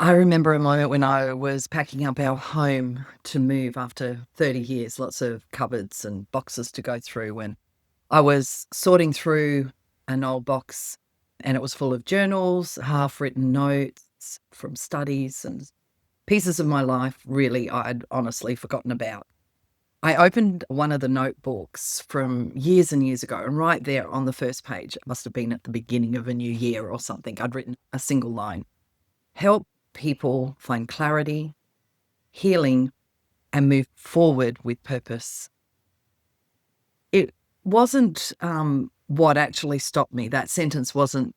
I remember a moment when I was packing up our home to move after 30 years, lots of cupboards and boxes to go through. When I was sorting through an old box and it was full of journals, half written notes from studies and pieces of my life, really, I'd honestly forgotten about. I opened one of the notebooks from years and years ago, and right there on the first page, it must have been at the beginning of a new year or something, I'd written a single line: help people find clarity, healing, and move forward with purpose. It wasn't what actually stopped me. That sentence wasn't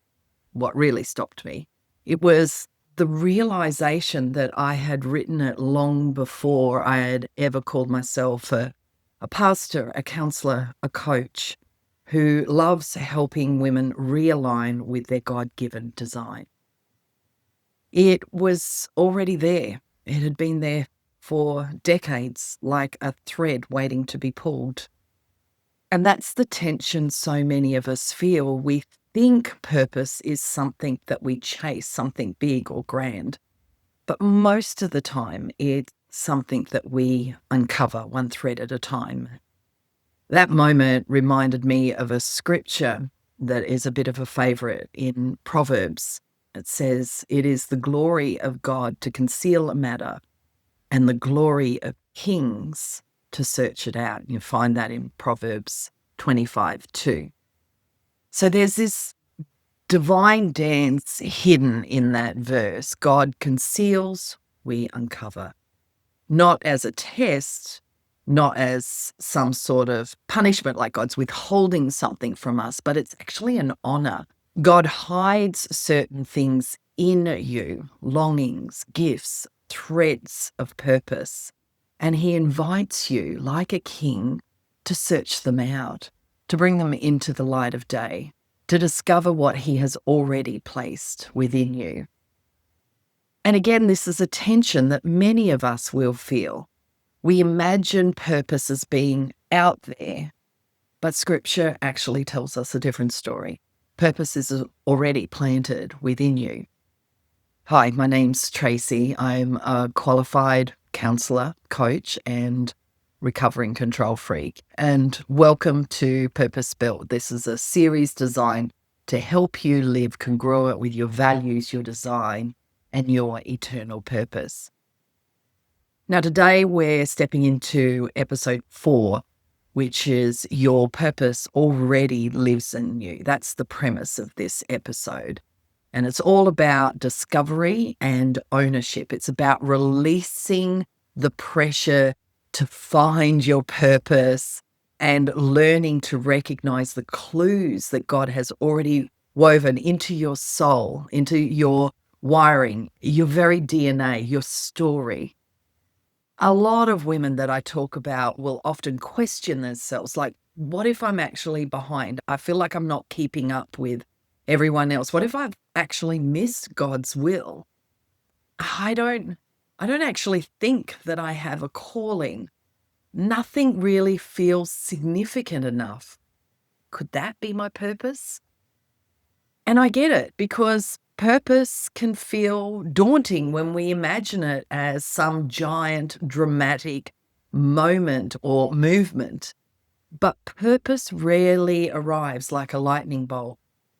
what really stopped me. It was the realization that I had written it long before I had ever called myself a pastor, a counselor, a coach who loves helping women realign with their God-given design. It was already there. It had been there for decades, like a thread waiting to be pulled. And that's the tension so many of us feel. We think purpose is something that we chase, something big or grand. But most of the time, it's something that we uncover one thread at a time. That moment reminded me of a scripture that is a bit of a favorite in Proverbs. It says, "It is the glory of God to conceal a matter, and the glory of kings to search it out." You find that in Proverbs 25:2. So there's this divine dance hidden in that verse. God conceals, we uncover. Not as a test, not as some sort of punishment, like God's withholding something from us, but it's actually an honor. God hides certain things in you, longings, gifts, threads of purpose, and he invites you, like a king, to search them out, to bring them into the light of day, to discover what he has already placed within you. And again, this is a tension that many of us will feel. We imagine purpose as being out there, but scripture actually tells us a different story. Purpose is already planted within you. Hi, my name's Tracy. I'm a qualified counselor, coach, and recovering control freak. And welcome to Purpose Built. This is a series designed to help you live congruent with your values, your design, and your eternal purpose. Now, today we're stepping into episode 4, which is Your Purpose Already Lives in You. That's the premise of this episode. And it's all about discovery and ownership. It's about releasing the pressure to find your purpose and learning to recognize the clues that God has already woven into your soul, into your wiring, your very DNA, your story. A lot of women that I talk about will often question themselves, like, what if I'm actually behind? I feel like I'm not keeping up with everyone else. What if I've actually missed God's will? I don't actually think that I have a calling. Nothing really feels significant enough. Could that be my purpose? And I get it, because purpose can feel daunting when we imagine it as some giant dramatic moment or movement. But purpose rarely arrives like a lightning bolt.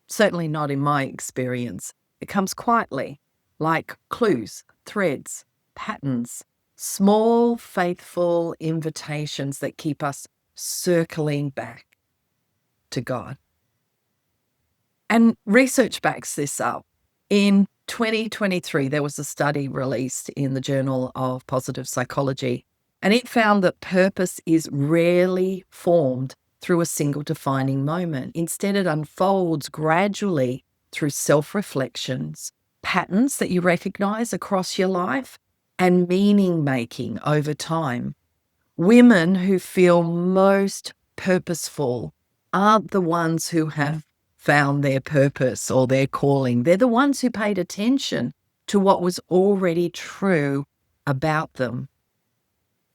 Certainly not in my experience. It comes quietly, like clues, threads, patterns, small, faithful invitations that keep us circling back to God. And research backs this up. In 2023, there was a study released in the Journal of Positive Psychology, and it found that purpose is rarely formed through a single defining moment. Instead, it unfolds gradually through self-reflections, patterns that you recognize across your life, and meaning making over time. Women who feel most purposeful aren't the ones who have found their purpose or their calling. They're the ones who paid attention to what was already true about them.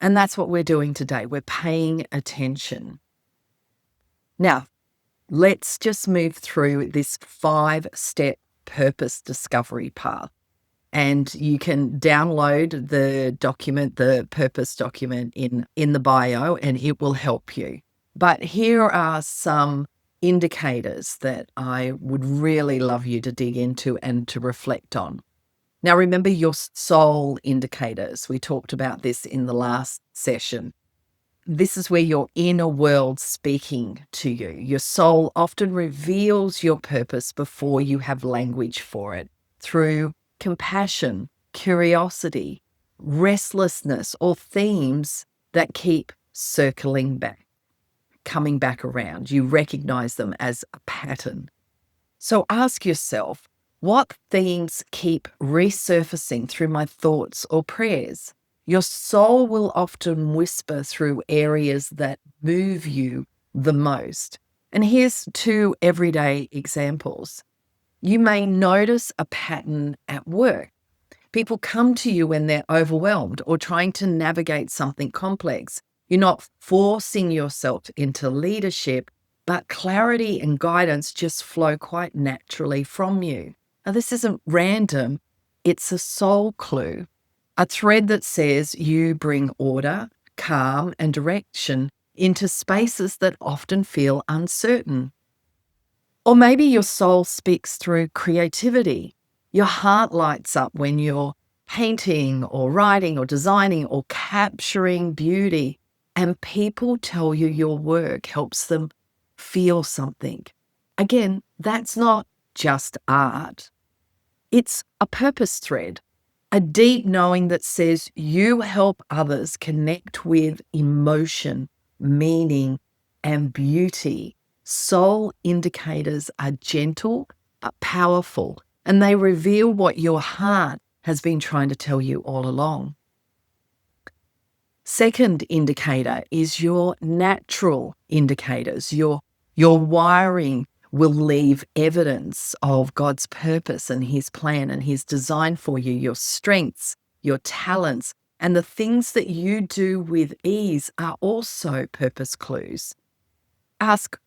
And that's what we're doing today. We're paying attention. Now, let's just move through this 5-step purpose discovery path. and you can download the document, the purpose document in the bio, and it will help you. But here are some indicators that I would really love you to dig into and to reflect on. Now, remember your soul indicators. We talked about this in the last session. This is where your inner world speaking to you. Your soul often reveals your purpose before you have language for it through compassion, curiosity, restlessness, or themes that keep circling back, coming back around. You recognize them as a pattern. So ask yourself, what themes keep resurfacing through my thoughts or prayers? Your soul will often whisper through areas that move you the most. And here's two everyday examples. You may notice a pattern at work. People come to you when they're overwhelmed or trying to navigate something complex. You're not forcing yourself into leadership, but clarity and guidance just flow quite naturally from you. Now, this isn't random, it's a soul clue, a thread that says you bring order, calm, and direction into spaces that often feel uncertain. Or maybe your soul speaks through creativity. Your heart lights up when you're painting or writing or designing or capturing beauty, and people tell you your work helps them feel something. Again, that's not just art. It's a purpose thread, a deep knowing that says you help others connect with emotion, meaning, and beauty. Soul indicators are gentle but powerful, and they reveal what your heart has been trying to tell you all along. Second indicator is your natural indicators. Your wiring will leave evidence of God's purpose and His plan and His design for you. Your strengths, your talents, and the things that you do with ease are also purpose clues. Ask,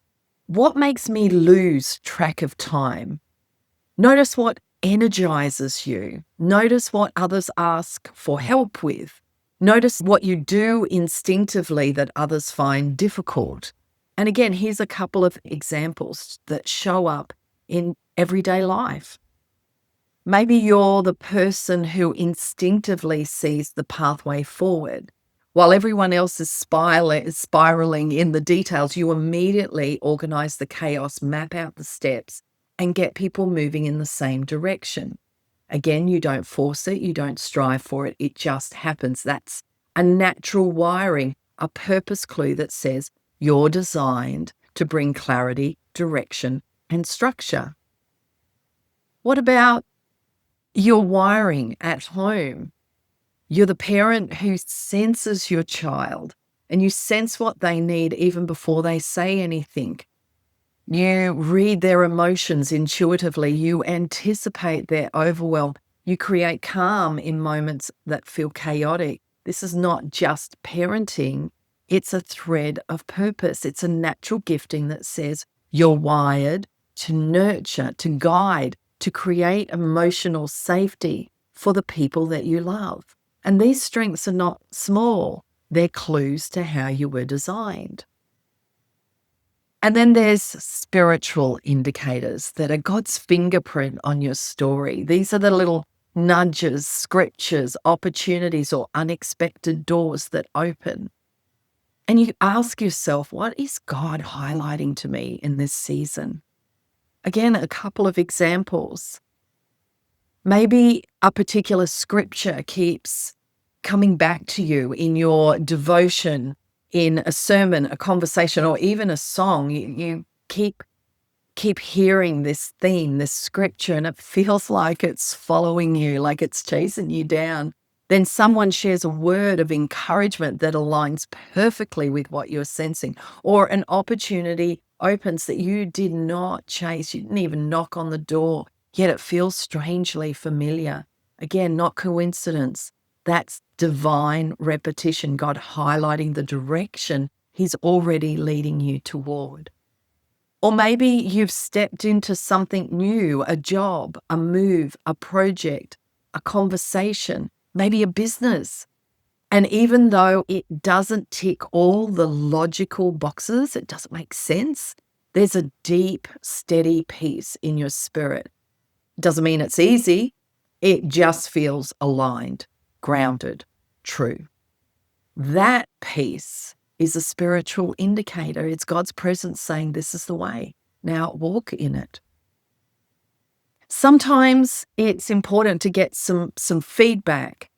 what makes me lose track of time? Notice what energizes you. Notice what others ask for help with. Notice what you do instinctively that others find difficult. And again, here's a couple of examples that show up in everyday life. Maybe you're the person who instinctively sees the pathway forward. While everyone else is spiraling in the details, you immediately organize the chaos, map out the steps, and get people moving in the same direction. Again, you don't force it, you don't strive for it, it just happens. That's a natural wiring, a purpose clue that says you're designed to bring clarity, direction, and structure. What about your wiring at home? You're the parent who senses your child and you sense what they need even before they say anything. You read their emotions intuitively. You anticipate their overwhelm. You create calm in moments that feel chaotic. This is not just parenting. It's a thread of purpose. It's a natural gifting that says you're wired to nurture, to guide, to create emotional safety for the people that you love. And these strengths are not small. They're clues to how you were designed. And then there's spiritual indicators that are God's fingerprint on your story. These are the little nudges, scriptures, opportunities, or unexpected doors that open. And you ask yourself, what is God highlighting to me in this season? Again, a couple of examples. Maybe a particular scripture keeps coming back to you in your devotion, in a sermon, a conversation, or even a song. You keep hearing this theme, this scripture, and it feels like it's following you, like it's chasing you down. Then someone shares a word of encouragement that aligns perfectly with what you're sensing, or an opportunity opens that you did not chase. You didn't even knock on the door, yet it feels strangely familiar. Again, not coincidence. That's divine repetition, God highlighting the direction He's already leading you toward. Or maybe you've stepped into something new, a job, a move, a project, a conversation, maybe a business. And even though it doesn't tick all the logical boxes, it doesn't make sense, there's a deep, steady peace in your spirit. Doesn't mean it's easy. It just feels aligned, grounded, true. That peace is a spiritual indicator. It's God's presence saying, this is the way. Now walk in it. Sometimes it's important to get some feedback,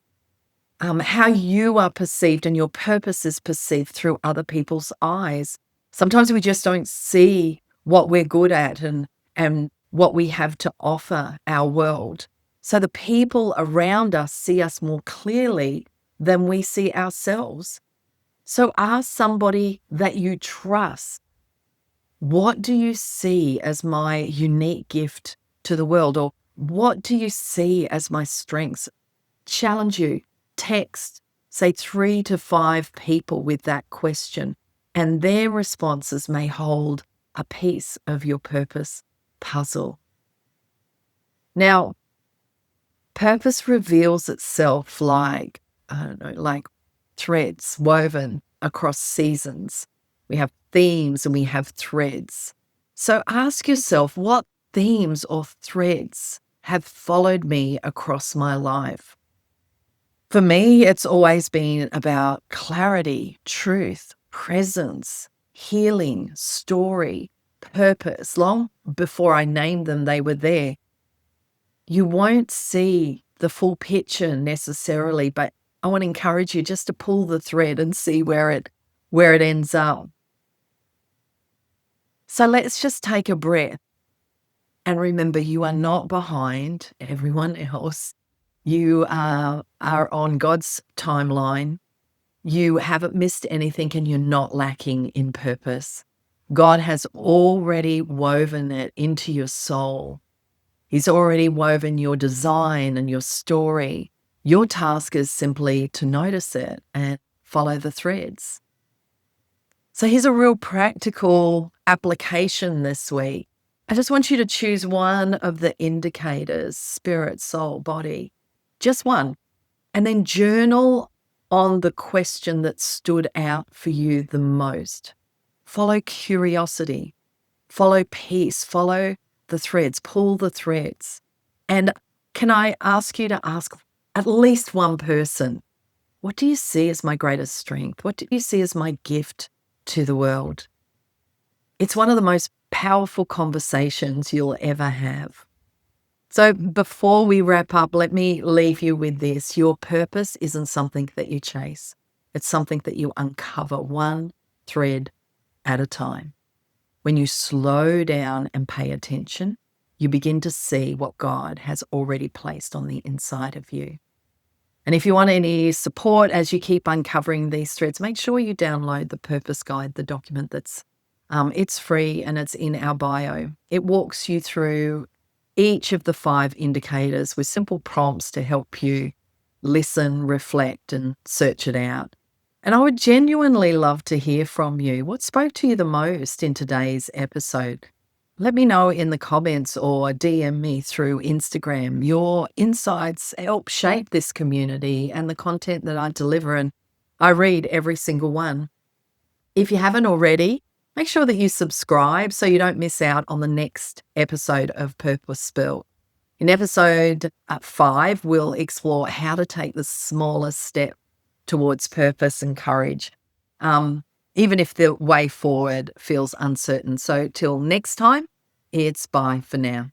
how you are perceived and your purpose is perceived through other people's eyes. Sometimes we just don't see what we're good at and what we have to offer our world. So the people around us see us more clearly than we see ourselves. So ask somebody that you trust, what do you see as my unique gift to the world? Or what do you see as my strengths? Challenge you. Text, say 3 to 5 people with that question, and their responses may hold a piece of your purpose puzzle. Now, purpose reveals itself like, I don't know, like threads woven across seasons. We have themes and we have threads. So ask yourself, what themes or threads have followed me across my life? For me, it's always been about clarity, truth, presence, healing, story, purpose. Long before I named them, they were there. You won't see the full picture necessarily, but I want to encourage you just to pull the thread and see where it ends up. So let's just take a breath and remember, you are not behind everyone else. You are on God's timeline. You haven't missed anything and you're not lacking in purpose. God has already woven it into your soul. He's already woven your design and your story. Your task is simply to notice it and follow the threads. So here's a real practical application this week. I just want you to choose one of the indicators, spirit, soul, body, just one, and then journal on the question that stood out for you the most. Follow curiosity, follow peace, follow the threads, pull the threads. And can I ask you to ask at least one person, what do you see as my greatest strength? What do you see as my gift to the world? It's one of the most powerful conversations you'll ever have. So before we wrap up, let me leave you with this. Your purpose isn't something that you chase. It's something that you uncover one thread at a time. When you slow down and pay attention, you begin to see what God has already placed on the inside of you. And if you want any support as you keep uncovering these threads, make sure you download the Purpose Guide, the document it's free and it's in our bio. It walks you through each of the 5 indicators with simple prompts to help you listen, reflect, and search it out. And I would genuinely love to hear from you. What spoke to you the most in today's episode? Let me know in the comments or DM me through Instagram. Your insights help shape this community and the content that I deliver, and I read every single one. If you haven't already, make sure that you subscribe so you don't miss out on the next episode of Purpose Spilled. In episode 5, we'll explore how to take the smallest step towards purpose and courage, even if the way forward feels uncertain. So till next time, it's bye for now.